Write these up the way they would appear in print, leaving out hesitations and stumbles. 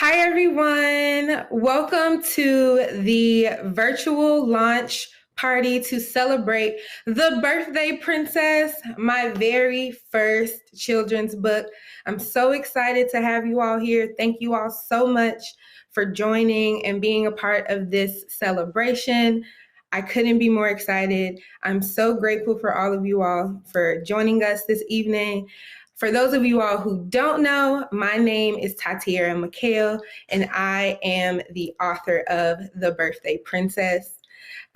Hi, everyone. Welcome to the virtual launch party to celebrate The Birthday Princess, my very first children's book. I'm so excited to have you all here. Thank you all so much for joining and being a part of this celebration. I couldn't be more excited. I'm so grateful for all of you all for joining us this evening. For those of you all who don't know, my name is Tatiera McHale, and I am the author of The Birthday Princess.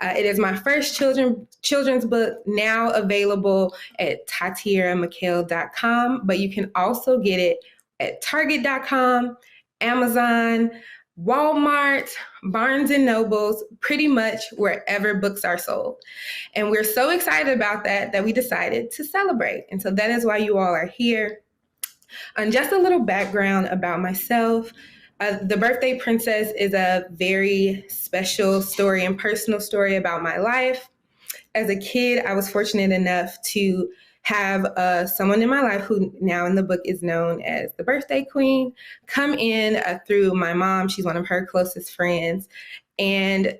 It is my first children's book, now available at tatieramchale.com, but you can also get it at target.com, Amazon, Walmart, Barnes and Nobles, pretty much wherever books are sold. And we're so excited about that we decided to celebrate. And so that is why you all are here. And just a little background about myself. The Birthday Princess is a very special story and personal story about my life. As a kid, I was fortunate enough to have someone in my life who now in the book is known as the birthday queen come in through my mom. She's one of her closest friends and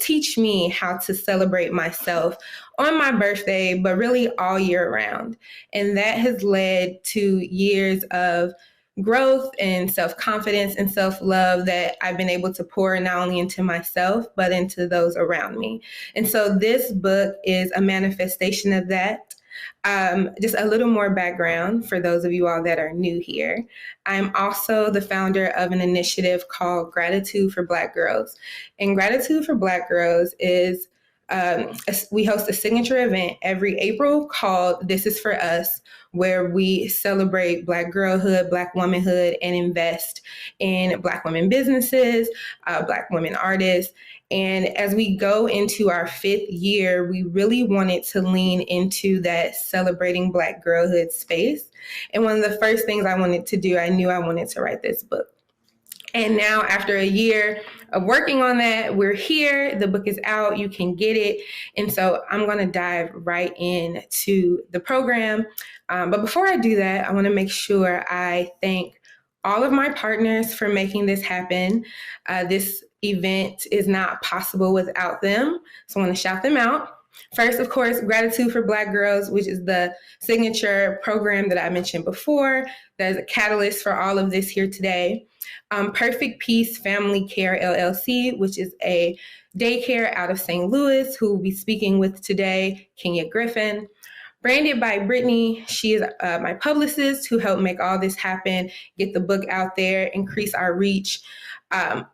teach me how to celebrate myself on my birthday, but really all year round. And that has led to years of growth and self-confidence and self-love that I've been able to pour not only into myself, but into those around me. And so this book is a manifestation of that. Just a little more background for those of you all that are new here. I'm also the founder of an initiative called Gratitude for Black Girls. And Gratitude for Black Girls is we host a signature event every April called This Is For Us, where we celebrate Black girlhood, Black womanhood, and invest in Black women businesses, Black women artists. And as we go into our 5th year, we really wanted to lean into that celebrating Black girlhood space. And one of the first things I wanted to do, I knew I wanted to write this book. And now after a year of working on that, we're here. The book is out. You can get it. And so I'm going to dive right into the program. But before I do that, I want to make sure I thank all of my partners for making this happen. This event is not possible without them. So I want to shout them out. First, of course, Gratitude for Black Girls, which is the signature program that I mentioned before. That is a catalyst for all of this here today. Perfect Peace Family Care LLC, which is a daycare out of St. Louis, who we'll be speaking with today, Kenya Griffin. Branded by Brittany. She is my publicist who helped make all this happen, get the book out there, increase our reach.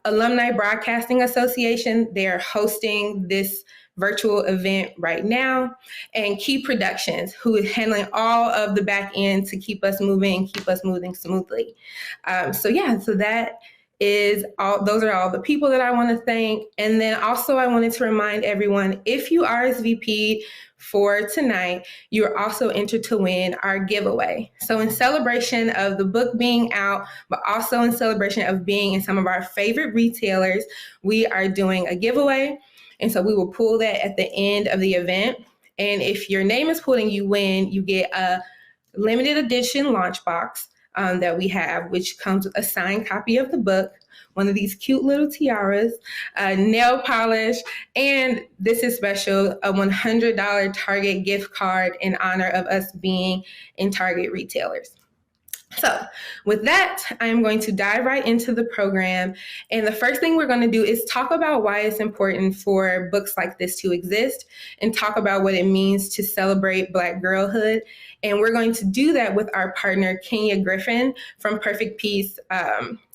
Alumni Broadcasting Association, they're hosting this virtual event right now. And Key Productions, who is handling all of the back end to keep us moving and keep us moving smoothly. So that is all. Those are all the people that I want to thank. And then also I wanted to remind everyone, if you RSVP'd for tonight, you are also entered to win our giveaway. So in celebration of the book being out, but also in celebration of being in some of our favorite retailers, we are doing a giveaway. And so we will pull that at the end of the event. And if your name is pulled and you win, you get a limited edition launch box that we have, which comes with a signed copy of the book, one of these cute little tiaras, nail polish, and this is special, a $100 Target gift card in honor of us being in Target retailers. So with that, I'm going to dive right into the program. And the first thing we're going to do is talk about why it's important for books like this to exist and talk about what it means to celebrate Black girlhood. And we're going to do that with our partner, Kenya Griffin from Perfect Peace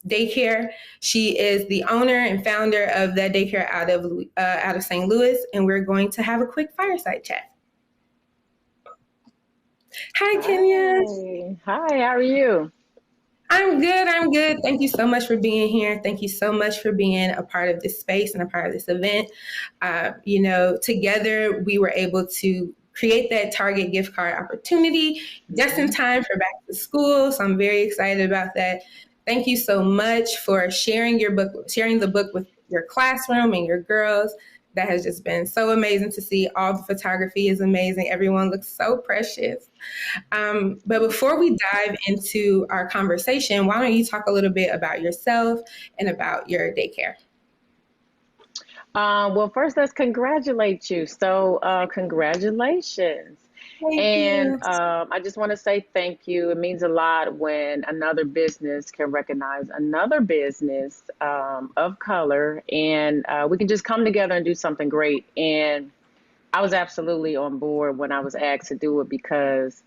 Daycare. She is the owner and founder of that daycare out of St. Louis. And we're going to have a quick fireside chat. Hi, Kenya. Hi, how are you? I'm good. Thank you so much for being here. Thank you so much for being a part of this space and a part of this event. Together we were able to create that Target gift card opportunity just in time for back to school. So I'm very excited about that. Thank you so much for sharing the book with your classroom and your girls. That has just been so amazing to see. All the photography is amazing. Everyone looks so precious. But before we dive into our conversation, why don't you talk a little bit about yourself and about your daycare? Well, first, let's congratulate you. So, congratulations. Thank And you. I just want to say thank you. It means a lot when another business can recognize another business of color, and we can just come together and do something great. And I was absolutely on board when I was asked to do it because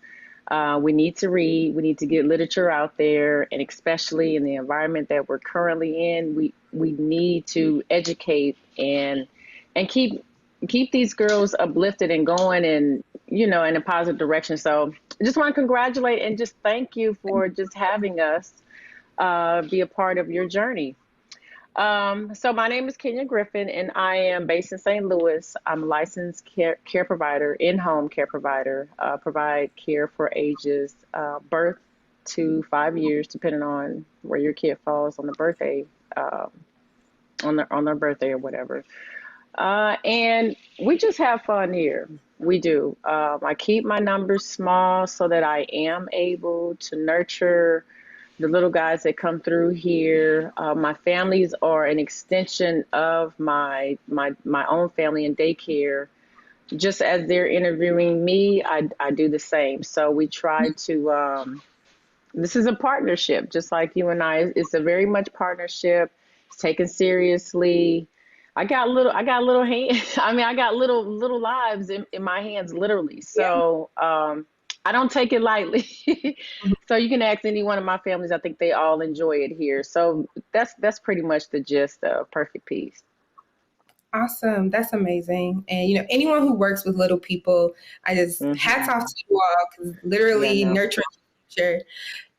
we need to read, we need to get literature out there, and especially in the environment that we're currently in, we need to educate and keep these girls uplifted and going and in a positive direction. So I just want to congratulate and just thank you for just having us be a part of your journey. So my name is Kenya Griffin, and I am based in St. Louis. I'm a licensed care provider, in-home care provider. Provide care for ages birth to 5 years, depending on where your kid falls on the birthday, um, on their birthday or whatever. And we just have fun here. We do. I keep my numbers small so that I am able to nurture the little guys that come through here. My families are an extension of my own family in daycare. Just as they're interviewing me, I do the same. So we try to. This is a partnership, just like you and I. It's a very much partnership. It's taken seriously. I got little hands. I mean, I got little lives in my hands, literally. Yeah. So I don't take it lightly. So you can ask any one of my families. I think they all enjoy it here. So that's pretty much the gist of Perfect Peace. Awesome. That's amazing. And anyone who works with little people, I just hats Hmm. off to you all because Yeah, literally no. nurturing the future.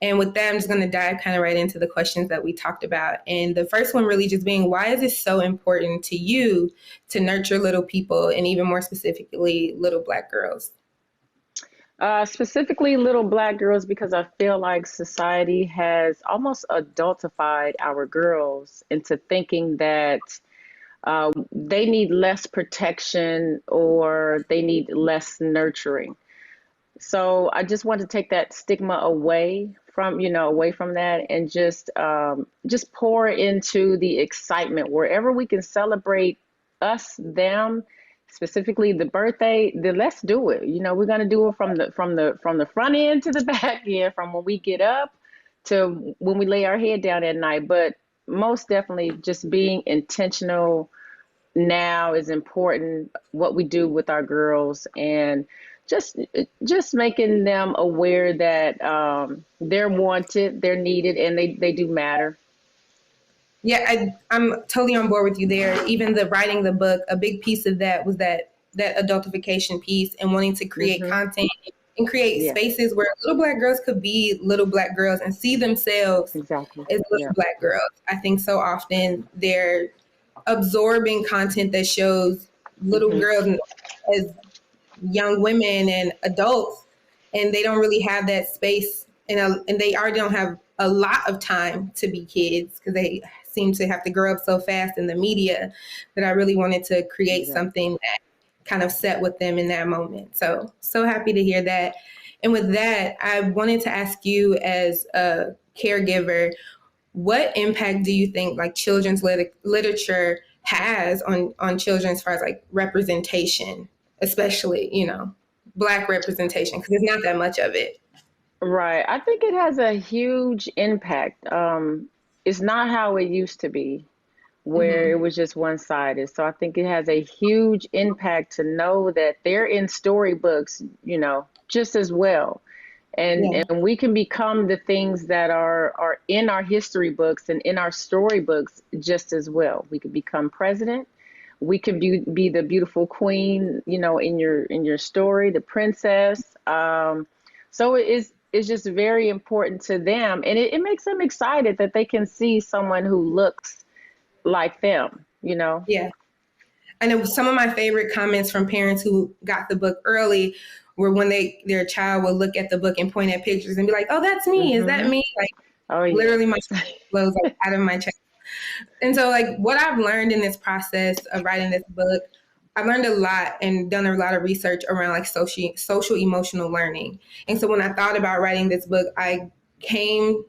And with that, I'm just going to dive kind of right into the questions that we talked about. And the first one really just being, why is it so important to you to nurture little people and even more specifically, little Black girls? Specifically, little Black girls, because I feel like society has almost adultified our girls into thinking that they need less protection or they need less nurturing. So I just want to take that stigma away from that, and just pour into the excitement wherever we can celebrate us, them, specifically the birthday. Then let's do it. We're gonna do it from the front end to the back end, from when we get up to when we lay our head down at night. But most definitely, just being intentional now is important, what we do with our girls, and just just making them aware that they're wanted, they're needed, and they do matter. Yeah, I'm totally on board with you there. Even the writing the book, a big piece of that was that adultification piece and wanting to create Hmm. content and create Yeah, spaces where little Black girls could be little Black girls and see themselves exactly. as Yeah. little Black girls. I think so often they're absorbing content that shows little Hmm. girls as young women and adults, and they don't really have that space, and they already don't have a lot of time to be kids because they seem to have to grow up so fast in the media that I really wanted to create Exactly. something that kind of set with them in that moment. So happy to hear that. And with that, I wanted to ask you as a caregiver, what impact do you think like children's literature has on children as far as like representation, especially Black representation, because there's not that much of it. Right. I think it has a huge impact. It's not how it used to be, where it Hmm. was just one-sided. So I think it has a huge impact to know that they're in storybooks, just as well. And Yeah. and we can become the things that are in our history books and in our storybooks just as well. We could become president. We could be the beautiful queen, in your story, the princess. So it's just very important to them, and it makes them excited that they can see someone who looks like them. Yeah. I know some of my favorite comments from parents who got the book early were when their child will look at the book and point at pictures and be like, "Oh, that's me. Is that Hmm. me?" Like Oh, literally, my yes. blows like out of my chest. And so, like, what I've learned in this process of writing this book, I've learned a lot and done a lot of research around like social emotional learning. And so, when I thought about writing this book, I came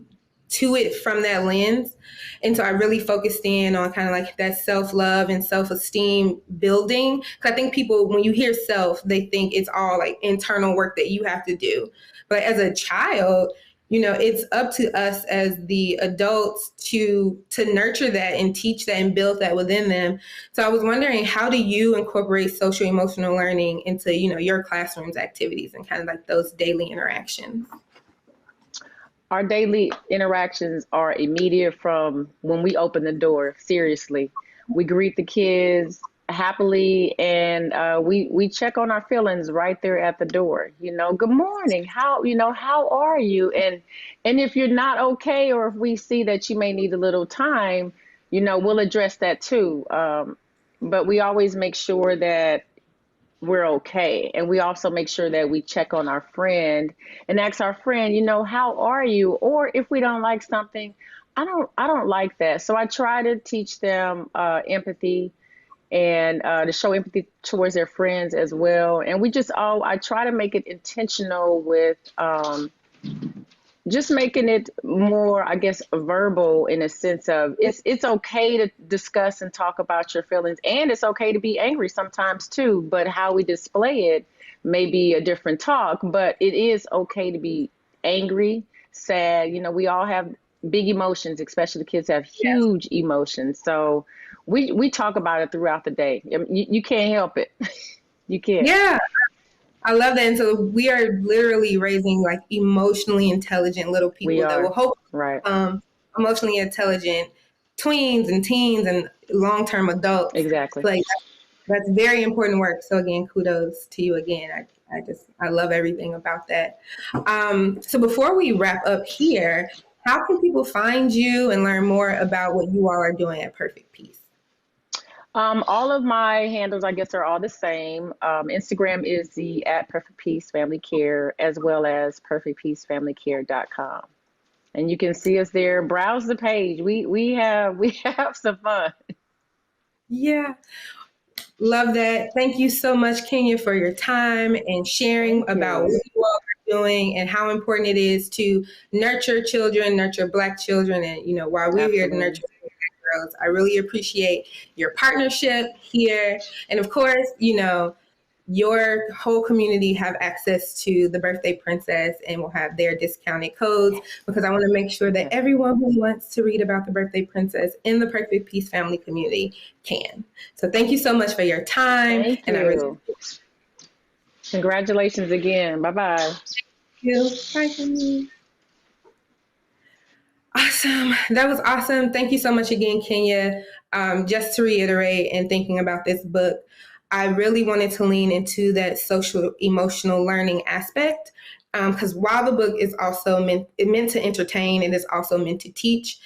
to it from that lens. And so I really focused in on kind of like that self love and self esteem building. Cause I think people, when you hear self, they think it's all like internal work that you have to do. But as a child, it's up to us as the adults to nurture that and teach that and build that within them. So I was wondering, how do you incorporate social emotional learning into your classroom's activities and kind of like those daily interactions? Our daily interactions are immediate from when we open the door. Seriously, we greet the kids happily, and we check on our feelings right there at the door. Good morning. How are you? And if you're not okay, or if we see that you may need a little time, we'll address that too. But we always make sure that we're okay. And we also make sure that we check on our friend and ask our friend, how are you? Or if we don't like something, I don't like that. So I try to teach them empathy and to show empathy towards their friends as well. And I try to make it intentional with just making it more, I guess, verbal in a sense of it's okay to discuss and talk about your feelings, and it's okay to be angry sometimes too. But how we display it may be a different talk. But it is okay to be angry, sad. We all have big emotions, especially the kids have Yes. huge emotions. So we talk about it throughout the day. You can't help it. You can't. Yeah. I love that. And so we are literally raising like emotionally intelligent little We people that will are hopefully right. become emotionally intelligent tweens and teens and long-term adults. Exactly. So like that's very important work. So again, kudos to you again. I love everything about that. So before we wrap up here, how can people find you and learn more about what you all are doing at Perfect Peace? All of my handles, I guess, are all the same. Instagram is the at Perfect Peace Family Care, as well as perfectpeacefamilycare.com. And you can see us there. Browse the page. We have some fun. Yeah. Love that. Thank you so much, Kenya, for your time and sharing Thank about you. what you all are doing and how important it is to nurture children, nurture Black children. And, while we're here to Absolutely. nurture girls, I really appreciate your partnership here. And of course, your whole community have access to the birthday princess and will have their discounted codes because I want to make sure that Yes. everyone who wants to read about the birthday princess in the Perfect Peace family community can. So thank you so much for your time, Thank and I really you. Congratulations again. Bye bye. you. Bye, Kenya. Awesome. That was awesome. Thank you so much again, Kenya. Just to reiterate and thinking about this book, I really wanted to lean into that social emotional learning aspect because while the book is also meant to entertain, it is also meant to teach.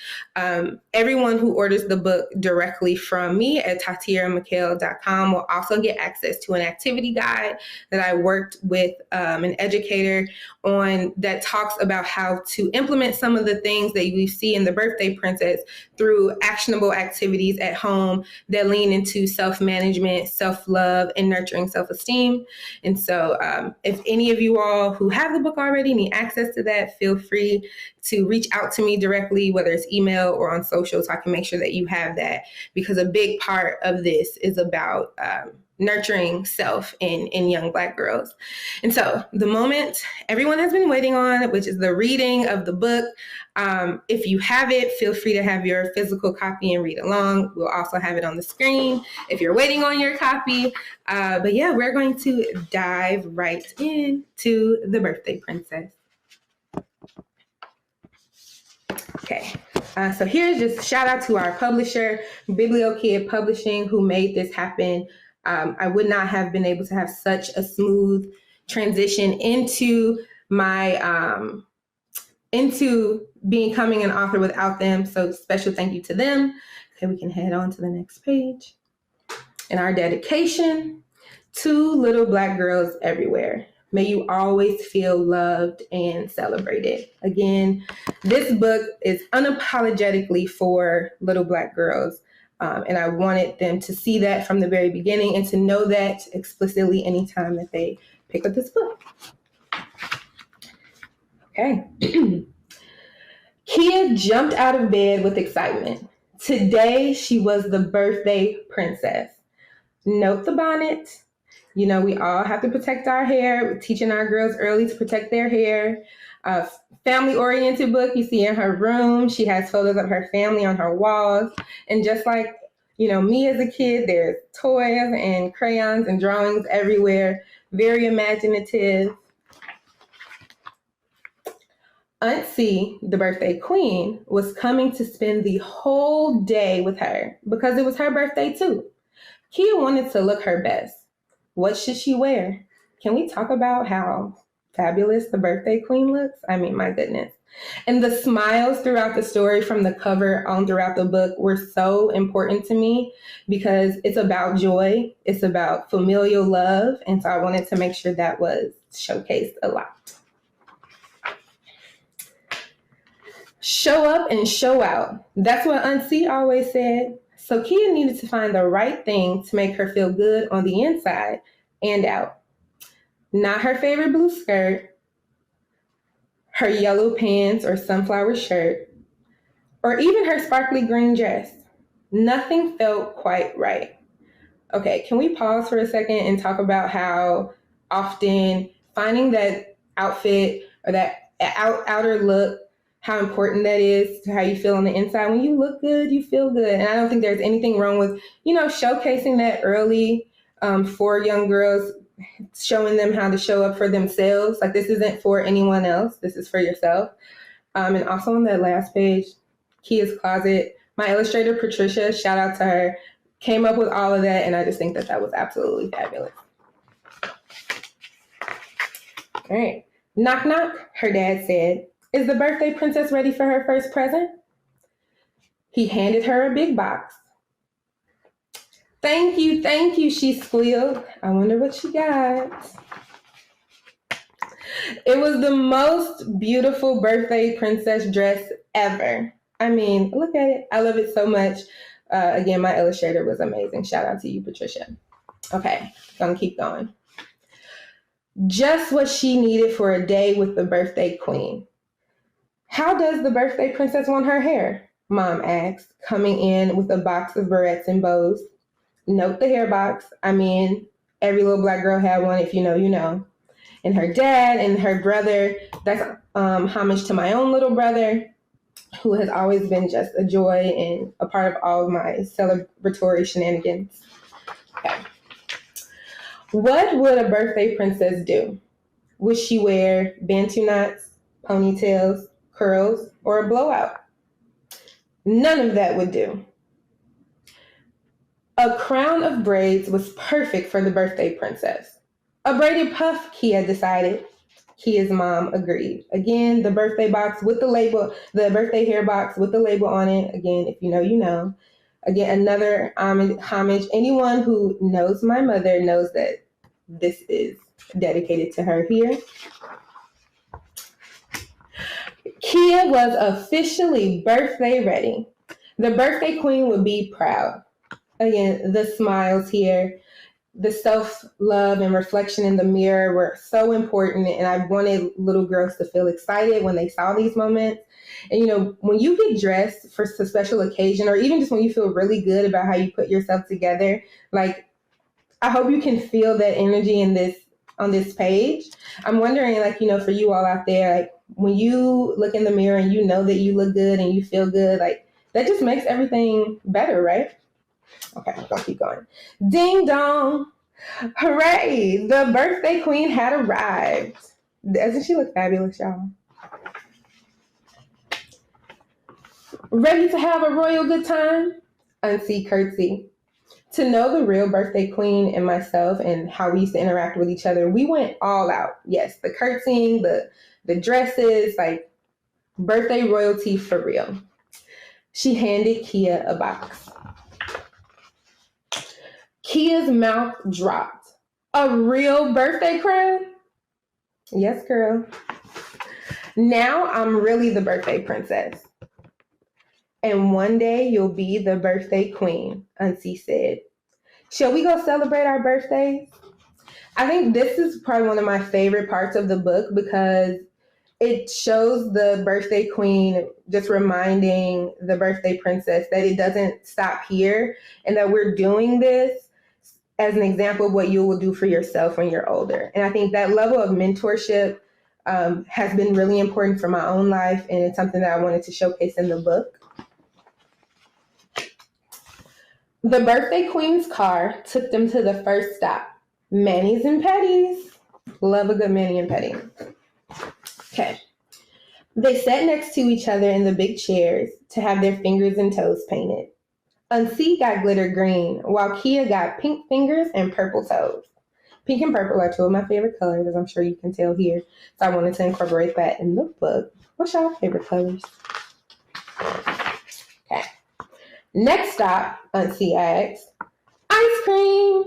Everyone who orders the book directly from me at tatiaramikhail.com will also get access to an activity guide that I worked with an educator on that talks about how to implement some of the things that we see in the birthday princess through actionable activities at home that lean into self-management, self-love, and nurturing self-esteem. And so if any of you all who have the book already need access to that, feel free to reach out to me directly, whether it's email or on social, so I can make sure that you have that, because a big part of this is about nurturing self in young Black girls. And so the moment everyone has been waiting on, which is the reading of the book. If you have it, feel free to have your physical copy and read along. We'll also have it on the screen if you're waiting on your copy. But yeah, we're going to dive right into the birthday princess. Okay, so here's just shout out to our publisher, BiblioKid Publishing, who made this happen. I would not have been able to have such a smooth transition into my into becoming an author without them. So special thank you to them. Okay, we can head on to the next page. And our dedication to little Black girls everywhere. May you always feel loved and celebrated. Again, this book is unapologetically for little Black girls. And I wanted them to see that from the very beginning and to know that explicitly anytime that they pick up this book. Okay. Kia jumped out of bed with excitement. Today, she was the birthday princess. Note the bonnet. We all have to protect our hair. We're teaching our girls early to protect their hair. Family-oriented book you see in her room. She has photos of her family on her walls. And just like, me as a kid, there's toys and crayons and drawings everywhere. Very imaginative. Aunt C, the birthday queen, was coming to spend the whole day with her because it was her birthday too. Kia wanted to look her best. What should she wear? Can we talk about how fabulous the birthday queen looks? I mean, my goodness. And the smiles throughout the story from the cover on throughout the book were so important to me because it's about joy, it's about familial love. And so I wanted to make sure that was showcased a lot. Show up and show out. That's what Aunt C always said. So Kia needed to find the right thing to make her feel good on the inside and out. Not her favorite blue skirt, her yellow pants or sunflower shirt, or even her sparkly green dress. Nothing felt quite right. Okay, can we pause for a second and talk about how often finding that outfit or that outer look, how important that is to how you feel on the inside. When you look good, you feel good. And I don't think there's anything wrong with, showcasing that early for young girls, showing them how to show up for themselves. Like, this isn't for anyone else. This is for yourself. And also on that last page, Kia's closet, my illustrator, Patricia, shout out to her, came up with all of that. And I just think that that was absolutely fabulous. All right. Knock, knock, her dad said. Is the birthday princess ready for her first present? He handed her a big box. Thank you, she squealed. I wonder what she got. It was the most beautiful birthday princess dress ever. I mean, look at it. I love it so much. Again, my illustrator was amazing. Shout out to you, Patricia. Okay, gonna keep going. Just what she needed for a day with the birthday queen. How does the birthday princess want her hair? Mom asked, coming in with a box of barrettes and bows. Note the hair box. I mean, every little Black girl had one. If you know, you know. And her dad and her brother, that's homage to my own little brother, who has always been just a joy and a part of all of my celebratory shenanigans. Okay. What would a birthday princess do? Would she wear bantu knots, ponytails, curls, or a blowout? None of that would do. A crown of braids was perfect for the birthday princess. A braided puff, Kia decided. Kia's mom agreed. Again, the birthday box with the label, the birthday hair box with the label on it. Again, if you know, you know. Again, another homage. Anyone who knows my mother knows that this is dedicated to her here. Kia was officially birthday ready. The birthday queen would be proud. Again, the smiles here, the self-love and reflection in the mirror were so important. And I wanted little girls to feel excited when they saw these moments. And, when you get dressed for a special occasion, or even just when you feel really good about how you put yourself together, like, I hope you can feel that energy on this page. I'm wondering, for you all out there, like, when you look in the mirror and you know that you look good and you feel good, like, that just makes everything better, right? Okay, I'm gonna keep going. Ding dong. Hooray! The birthday queen had arrived. Doesn't she look fabulous, y'all? Ready to have a royal good time? Auntie curtsy. To know the real birthday queen and myself and how we used to interact with each other, we went all out. Yes, the curtsying, the dresses, like birthday royalty for real. She handed Kia a box. Kia's mouth dropped. A real birthday crown? Yes, girl. Now I'm really the birthday princess. And one day you'll be the birthday queen, Auntie said. Shall we go celebrate our birthdays? I think this is probably one of my favorite parts of the book because it shows the birthday queen just reminding the birthday princess that it doesn't stop here and that we're doing this as an example of what you will do for yourself when you're older. And I think that level of mentorship has been really important for my own life, and it's something that I wanted to showcase in the book. The birthday queen's car took them to the first stop, Manis and Petties. Love a good Mani and Petty. Okay. They sat next to each other in the big chairs to have their fingers and toes painted. Auntie got glitter green, while Kia got pink fingers and purple toes. Pink and purple are two of my favorite colors, as I'm sure you can tell here. So I wanted to incorporate that in the book. What's your favorite colors? Okay. Next stop, Auntie asks, ice cream.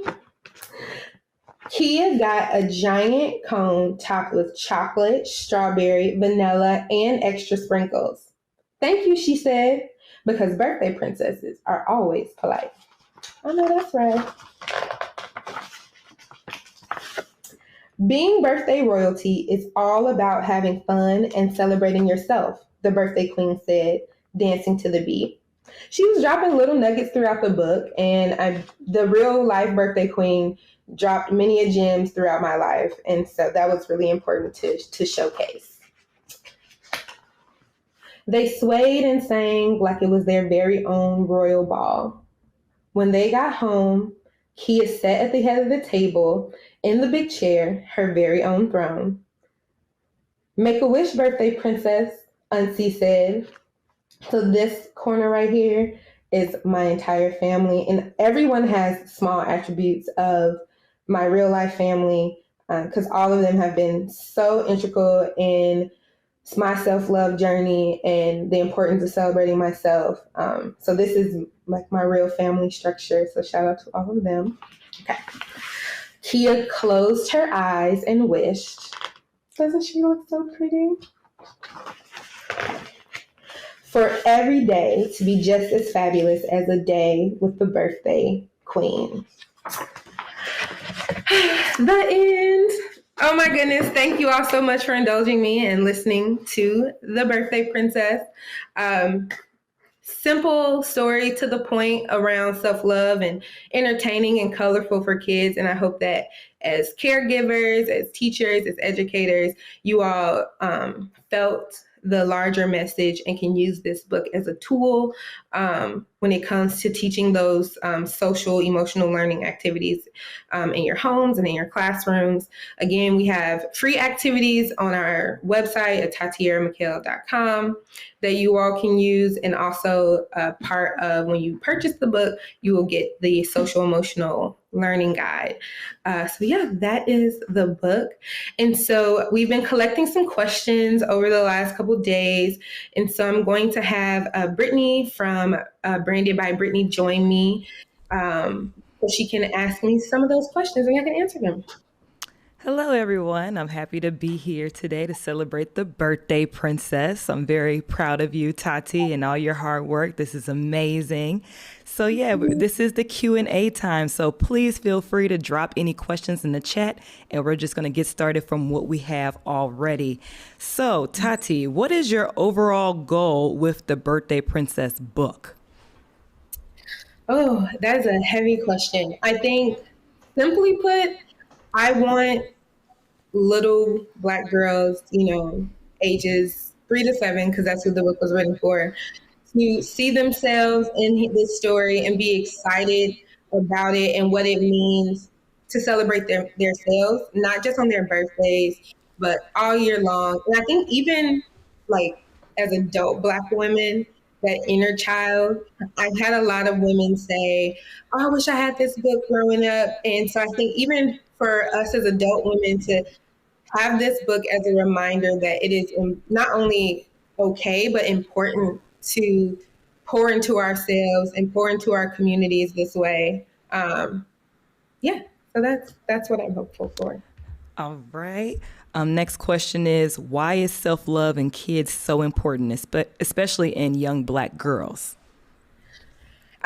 Kia got a giant cone topped with chocolate, strawberry, vanilla, and extra sprinkles. Thank you, she said, because birthday princesses are always polite. I know that's right. Being birthday royalty is all about having fun and celebrating yourself, the birthday queen said, dancing to the beat. She was dropping little nuggets throughout the book, and the real life birthday queen dropped many gems throughout my life, and so that was really important to showcase. They swayed and sang like it was their very own royal ball. When they got home, Kia sat at the head of the table in the big chair, her very own throne. Make a wish, birthday princess, Auntie said. So this corner right here is my entire family, and everyone has small attributes of my real life family because all of them have been so integral in my self-love journey and the importance of celebrating myself. So this is like my real family structure. So shout out to all of them. Okay. Kia closed her eyes and wished. Doesn't she look so pretty? For every day to be just as fabulous as a day with the birthday queen. The end. Oh my goodness. Thank you all so much for indulging me and listening to The Birthday Princess. Simple story to the point around self-love and entertaining and colorful for kids. And I hope that as caregivers, as teachers, as educators, you all felt the larger message and can use this book as a tool when it comes to teaching those social, emotional learning activities in your homes and in your classrooms. Again, we have free activities on our website at tatieramikhail.com that you all can use. And also part of when you purchase the book, you will get the social emotional learning guide. So yeah, that is the book. And so we've been collecting some questions over the last couple of days. And so I'm going to have Brittany from Branded by Brittany join me so she can ask me some of those questions and I can answer them. Hello, everyone. I'm happy to be here today to celebrate the birthday princess. I'm very proud of you, Tati, and all your hard work. This is amazing. So yeah, this is the Q&A time. So please feel free to drop any questions in the chat, and we're just going to get started from what we have already. So Tati, what is your overall goal with the Birthday Princess book? Oh, that's a heavy question. I think, simply put, I want little Black girls, ages 3 to 7, because that's who the book was written for, to see themselves in this story and be excited about it and what it means to celebrate themselves, not just on their birthdays, but all year long. And I think even like as adult Black women, that inner child, I've had a lot of women say, oh, I wish I had this book growing up. And so I think even for us as adult women to have this book as a reminder that it is not only okay, but important to pour into ourselves and pour into our communities this way. Yeah, so that's what I'm hopeful for. All right. Next question is, why is self-love in kids so important, especially in young Black girls?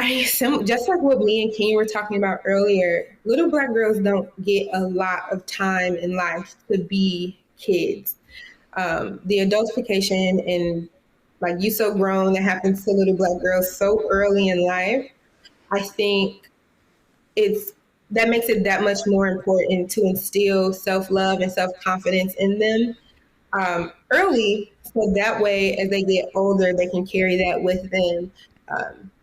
Just like what me and King were talking about earlier, little Black girls don't get a lot of time in life to be kids. The adultification and like you so grown that happens to little Black girls so early in life, I think that makes it that much more important to instill self-love and self-confidence in them early, so that way as they get older they can carry that with them,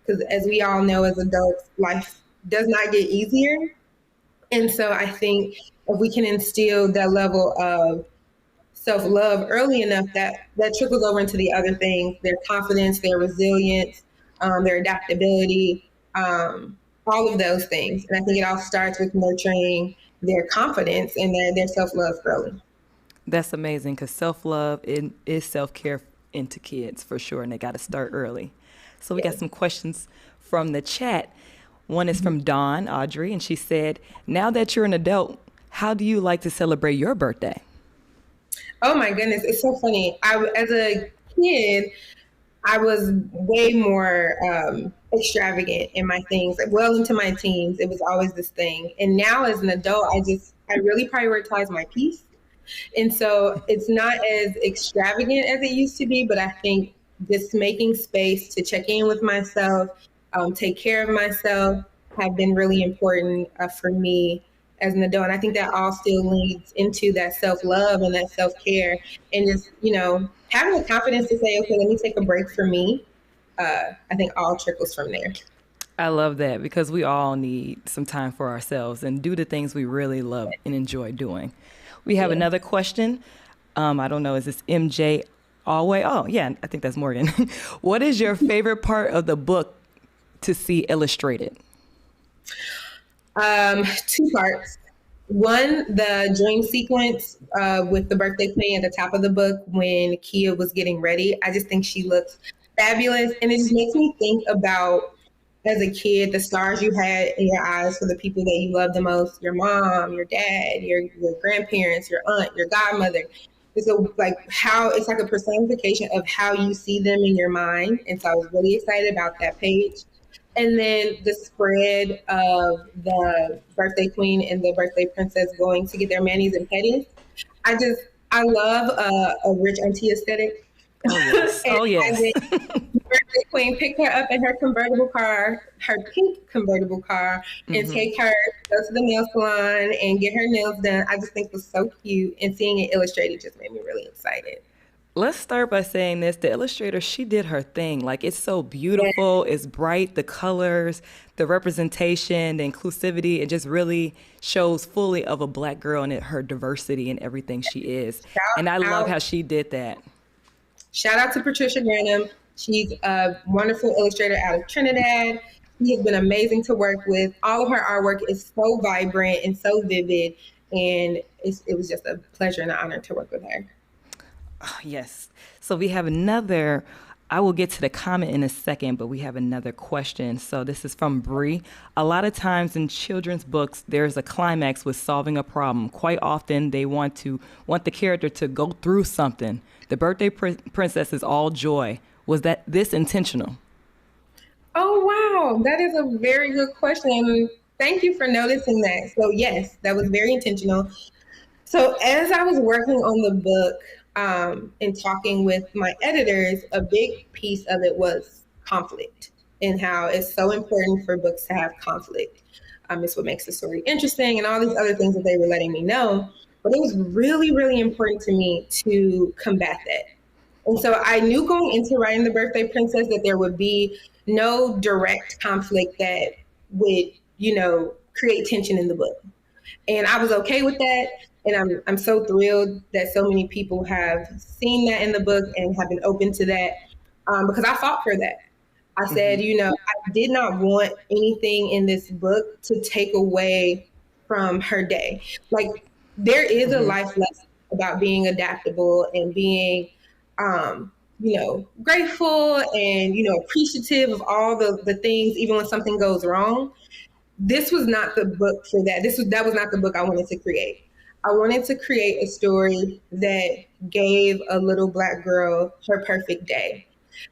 because as we all know, as adults, life does not get easier. And so I think if we can instill that level of self-love early enough, that trickles over into the other things, their confidence, their resilience, their adaptability, all of those things. And I think it all starts with nurturing their confidence and their self-love early. That's amazing because self love is self care into kids for sure, and they got to start early. So we got Yes. some questions from the chat. One is from Dawn Audrey, and she said, "Now that you're an adult, how do you like to celebrate your birthday?" Oh my goodness, it's so funny. As a kid, I was way more extravagant in my things. Like well into my teens, it was always this thing. And now as an adult, I really prioritize my peace. And so it's not as extravagant as it used to be, but I think just making space to check in with myself, take care of myself, have been really important for me as an adult. And I think that all still leads into that self love and that self care, and just, having the confidence to say, okay, let me take a break for me. I think all trickles from there. I love that because we all need some time for ourselves and do the things we really love and enjoy doing. We have Yeah. another question. I don't know, is this MJ Alway? Oh, yeah, I think that's Morgan. What is your favorite part of the book to see illustrated? Two parts. One, the dream sequence with the birthday play at the top of the book when Kia was getting ready. I just think she looks fabulous. And it just makes me think about, as a kid, the stars you had in your eyes for the people that you love the most, your mom, your dad, your grandparents, your aunt, your godmother. It's like how it's like a personification of how you see them in your mind. And so I was really excited about that page. And then the spread of the birthday queen and the birthday princess going to get their manis and petties. I just, I love a rich auntie aesthetic. Oh, yes. And Oh, yes. having the birthday queen pick her up in her convertible car, her pink convertible car, and take her to go to the nail salon and get her nails done. I just think it was so cute. And seeing it illustrated just made me really excited. Let's start by saying this. The illustrator, she did her thing. Like, it's so Yeah. beautiful, it's bright, the colors, the representation, the inclusivity. It just really shows fully of a Black girl and her diversity and everything she is. Shout And I love out how she did that. Shout out to Patricia Granum. She's a wonderful illustrator out of Trinidad. She has been amazing to work with. All of her artwork is so vibrant and so vivid, and it was just a pleasure and an honor to work with her. Yes. So we have another. I will get to the comment in a second, but we have another question. So this is from Bree. A lot of times in children's books, there's a climax with solving a problem. Quite often, they want the character to go through something. The birthday princess is all joy. Was that this intentional? Oh, wow. That is a very good question. Thank you for noticing that. So, yes, that was very intentional. So, as I was working on the book and talking with my editors, a big piece of it was conflict and how it's so important for books to have conflict. It's what makes the story interesting and all these other things that they were letting me know. But it was really, really important to me to combat that. And so I knew going into writing The Birthday Princess that there would be no direct conflict that would, create tension in the book. And I was okay with that. And I'm so thrilled that so many people have seen that in the book and have been open to that because I fought for that. I said, I did not want anything in this book to take away from her day. Like, there is a life lesson about being adaptable and being, grateful and, appreciative of all the things, even when something goes wrong. This was not the book for that. That was not the book I wanted to create. I wanted to create a story that gave a little Black girl her perfect day.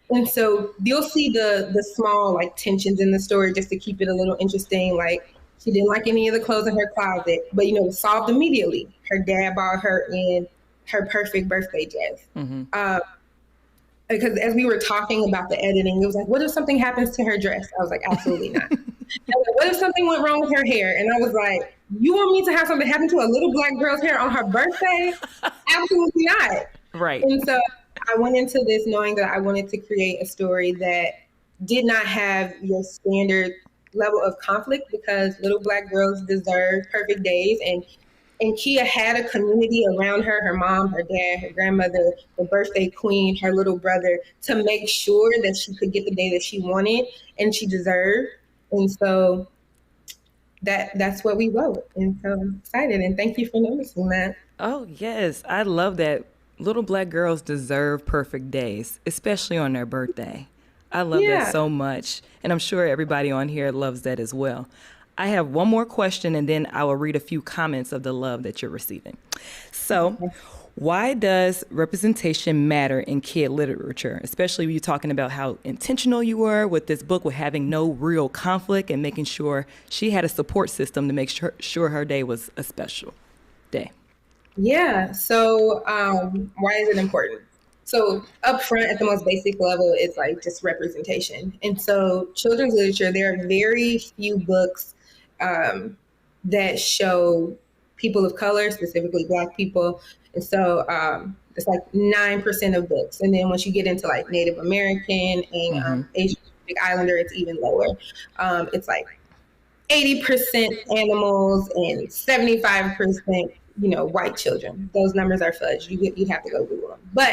And so you'll see the small like tensions in the story just to keep it a little interesting. Like, she didn't like any of the clothes in her closet, but it was solved immediately. Her dad bought her in her perfect birthday dress. Because as we were talking about the editing, it was like, what if something happens to her dress? I was like, absolutely not. Like, what if something went wrong with her hair? And I was like, you want me to have something happen to a little Black girl's hair on her birthday? Absolutely not. Right. And so I went into this knowing that I wanted to create a story that did not have your standard level of conflict, because little Black girls deserve perfect days. And Kia had a community around her, her mom, her dad, her grandmother, the birthday queen, her little brother, to make sure that she could get the day that she wanted and she deserved. And so that's what we wrote. And so I'm excited, and thank you for noticing that. Oh, yes. I love that. Little black girls deserve perfect days, especially on their birthday. I love that Yeah. so much. And I'm sure everybody on here loves that as well. I have one more question and then I will read a few comments of the love that you're receiving. So, why does representation matter in kid literature, especially when you're talking about how intentional you were with this book, with having no real conflict and making sure she had a support system to make sure her day was a special day? Yeah. So, why is it important? So, up front, at the most basic level, it's like just representation. And so, children's literature, there are very few books um, that show people of color, specifically Black people. And so, it's like 9% of books. And then once you get into like Native American and Asian Pacific Islander, it's even lower. It's like 80% animals and 75%, white children. Those numbers are fudged. You have to go Google them. But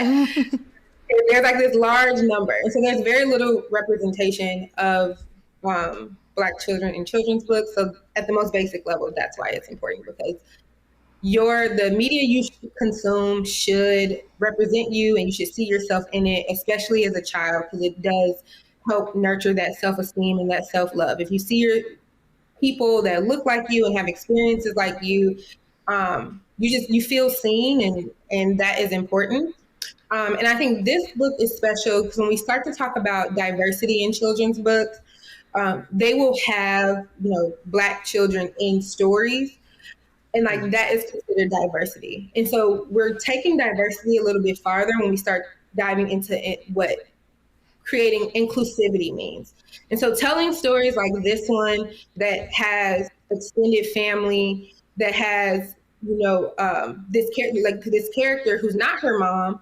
there's like this large number. And so there's very little representation of Black children in children's books. So at the most basic level, that's why it's important, because the media you consume should represent you, and you should see yourself in it, especially as a child, because it does help nurture that self-esteem and that self-love. If you see your people that look like you and have experiences like you, you feel seen, and that is important. And I think this book is special because when we start to talk about diversity in children's books, they will have Black children in stories, and like that is considered diversity. And so we're taking diversity a little bit farther when we start diving into what creating inclusivity means. And so telling stories like this one that has extended family, that has, this character who's not her mom,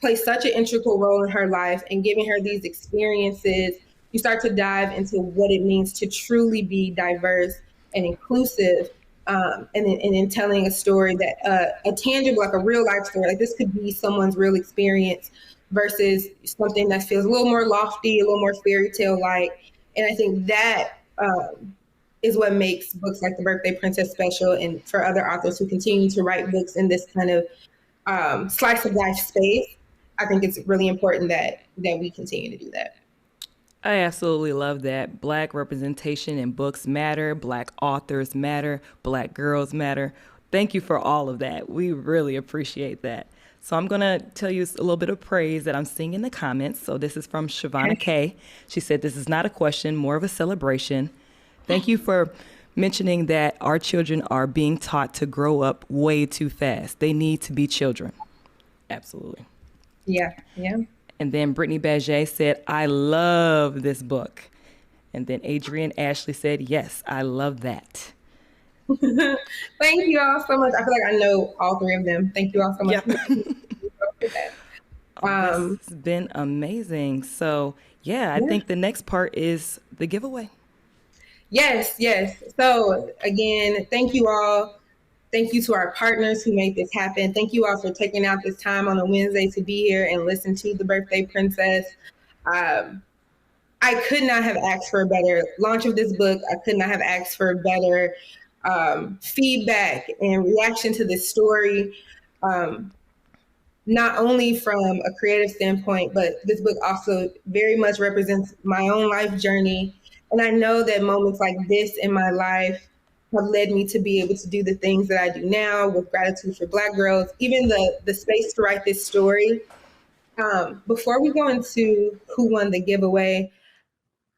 plays such an integral role in her life, and giving her these experiences, you start to dive into what it means to truly be diverse and inclusive. And then telling a story that a tangible, like a real life story, like this could be someone's real experience versus something that feels a little more lofty, a little more fairy tale like. And I think that is what makes books like The Birthday Princess special, and for other authors who continue to write books in this kind of slice of life space, I think it's really important that we continue to do that. I absolutely love that. Black representation in books matter, Black authors matter, Black girls matter. Thank you for all of that. We really appreciate that. So I'm going to tell you a little bit of praise that I'm seeing in the comments. So this is from Shavana K. She said, this is not a question, more of a celebration. Thank you for mentioning that our children are being taught to grow up way too fast. They need to be children. Absolutely. Yeah, yeah. And then Brittany Baget said, I love this book. And then Adrienne Ashley said, yes, I love that. Thank you all so much. I feel like I know all three of them. Thank you all so much. Yep. This has been amazing. So, I think the next part is the giveaway. Yes. So again, thank you all. Thank you to our partners who made this happen. Thank you all for taking out this time on a Wednesday to be here and listen to The Birthday Princess. I could not have asked for a better launch of this book. I could not have asked for better feedback and reaction to this story. Not only from a creative standpoint, but this book also very much represents my own life journey. And I know that moments like this in my life have led me to be able to do the things that I do now with gratitude for Black girls, even the space to write this story. Before we go into who won the giveaway,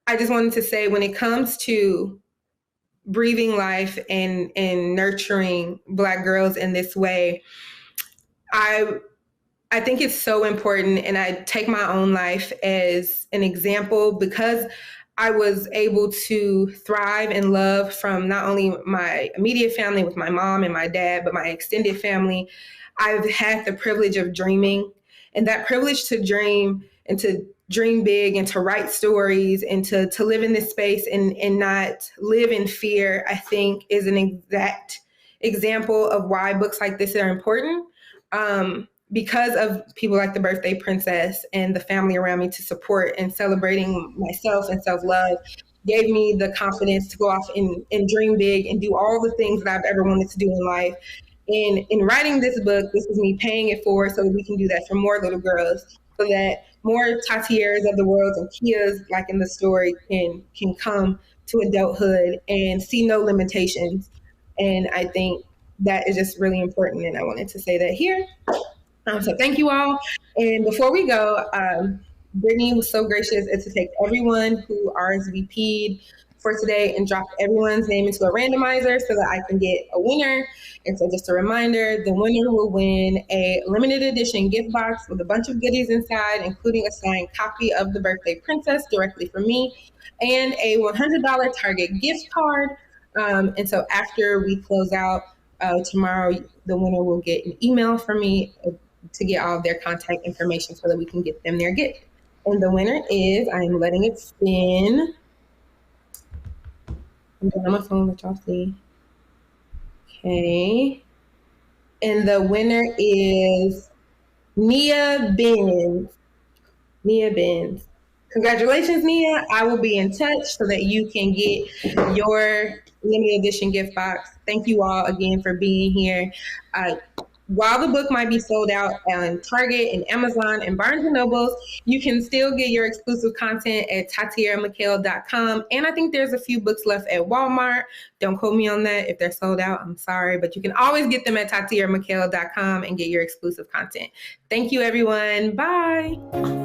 I just wanted to say, when it comes to breathing life and nurturing Black girls in this way, I think it's so important, and I take my own life as an example, because I was able to thrive and love from not only my immediate family with my mom and my dad, but my extended family. I've had the privilege of dreaming, and that privilege to dream and to dream big and to write stories and to live in this space and not live in fear, I think is an exact example of why books like this are important. Because of people like The Birthday Princess and the family around me to support and celebrating myself and self-love. gave me the confidence to go off and dream big and do all the things that I've ever wanted to do in life. And in writing this book, this is me paying it forward so that we can do that for more little girls, so that more Tatieras of the world and Kias, like in the story, can come to adulthood and see no limitations. And I think that is just really important. And I wanted to say that here. So thank you all. And before we go, Brittany was so gracious as to take everyone who RSVP'd for today and drop everyone's name into a randomizer so that I can get a winner. And so just a reminder, the winner will win a limited edition gift box with a bunch of goodies inside, including a signed copy of The Birthday Princess directly from me and a $100 Target gift card. And so after we close out tomorrow, the winner will get an email from me to get all of their contact information so that we can get them their gift. And the winner is, I'm letting it spin. I'm doing on my phone, let y'all see. Okay. And the winner is Nia Benz. Nia Benz. Congratulations, Nia. I will be in touch so that you can get your limited edition gift box. Thank you all again for being here. While the book might be sold out on Target and Amazon and Barnes & Nobles, you can still get your exclusive content at tatieramikhail.com. And I think there's a few books left at Walmart. Don't quote me on that. If they're sold out, I'm sorry. But you can always get them at tatieramikhail.com and get your exclusive content. Thank you, everyone. Bye.